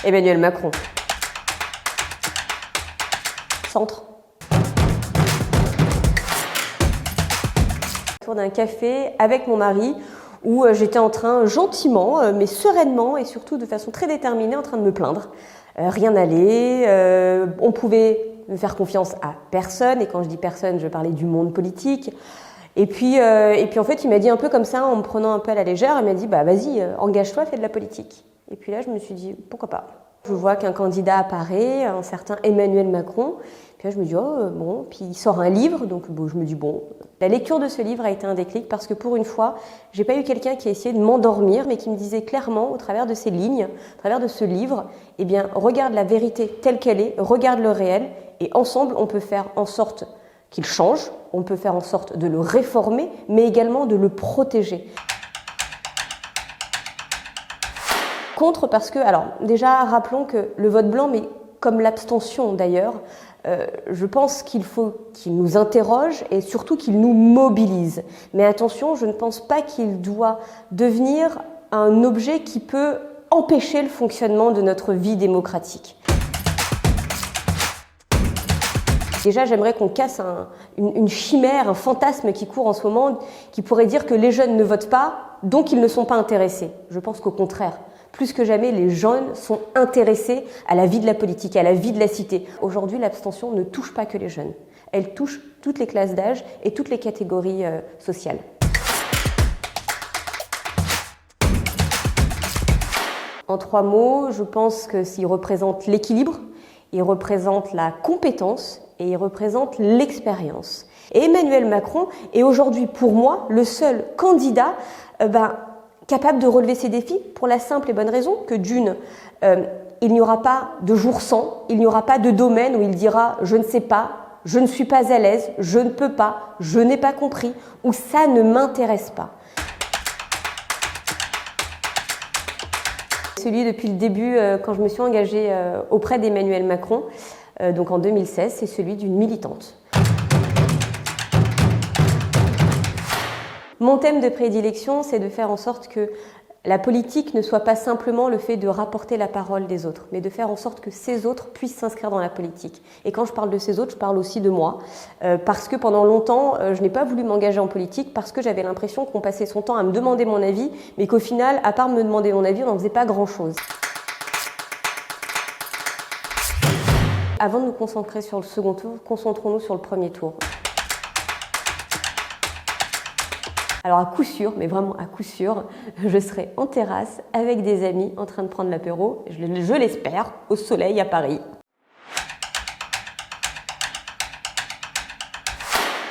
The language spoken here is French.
Emmanuel Macron. Centre. Autour d'un café avec mon mari où j'étais en train gentiment mais sereinement et surtout de façon très déterminée en train de me plaindre. Rien n'allait, on pouvait me faire confiance à personne, et quand je dis personne, je parlais du monde politique. Et puis en fait, il m'a dit un peu comme ça, en me prenant un peu à la légère, il m'a dit bah vas-y, engage-toi, fais de la politique. Et puis là, je me suis dit pourquoi pas. Je vois qu'un candidat apparaît, un certain Emmanuel Macron. Puis là, je me dis oh bon, puis il sort un livre, donc bon, je me dis bon. La lecture de ce livre a été un déclic parce que pour une fois, j'ai pas eu quelqu'un qui a essayé de m'endormir, mais qui me disait clairement, au travers de ces lignes, au travers de ce livre, eh bien, regarde la vérité telle qu'elle est, regarde le réel, et ensemble, on peut faire en sorte qu'il change, on peut faire en sorte de le réformer, mais également de le protéger. Contre parce que, alors déjà rappelons que le vote blanc, mais comme l'abstention d'ailleurs, je pense qu'il faut qu'il nous interroge et surtout qu'il nous mobilise. Mais attention, je ne pense pas qu'il doit devenir un objet qui peut empêcher le fonctionnement de notre vie démocratique. Déjà, j'aimerais qu'on casse une chimère, un fantasme qui court en ce moment, qui pourrait dire que les jeunes ne votent pas, donc ils ne sont pas intéressés. Je pense qu'au contraire, plus que jamais, les jeunes sont intéressés à la vie de la politique, à la vie de la cité. Aujourd'hui, l'abstention ne touche pas que les jeunes. Elle touche toutes les classes d'âge et toutes les catégories sociales. En 3 mots, je pense que s'il représente l'équilibre, il représente la compétence et il représente l'expérience. Et Emmanuel Macron est aujourd'hui, pour moi, le seul candidat capable de relever ces défis pour la simple et bonne raison que d'une, il n'y aura pas de jour sans, il n'y aura pas de domaine où il dira « je ne sais pas », « je ne suis pas à l'aise »,« je ne peux pas »,« je n'ai pas compris » ou « ça ne m'intéresse pas ». Celui depuis le début, quand je me suis engagée auprès d'Emmanuel Macron, donc en 2016, c'est celui d'une militante. Mon thème de prédilection, c'est de faire en sorte que la politique ne soit pas simplement le fait de rapporter la parole des autres, mais de faire en sorte que ces autres puissent s'inscrire dans la politique. Et quand je parle de ces autres, je parle aussi de moi, parce que pendant longtemps, je n'ai pas voulu m'engager en politique parce que j'avais l'impression qu'on passait son temps à me demander mon avis, mais qu'au final, à part me demander mon avis, on n'en faisait pas grand-chose. Avant de nous concentrer sur le second tour, concentrons-nous sur le premier tour. Alors à coup sûr, mais vraiment à coup sûr, je serai en terrasse avec des amis en train de prendre l'apéro, je l'espère, au soleil à Paris.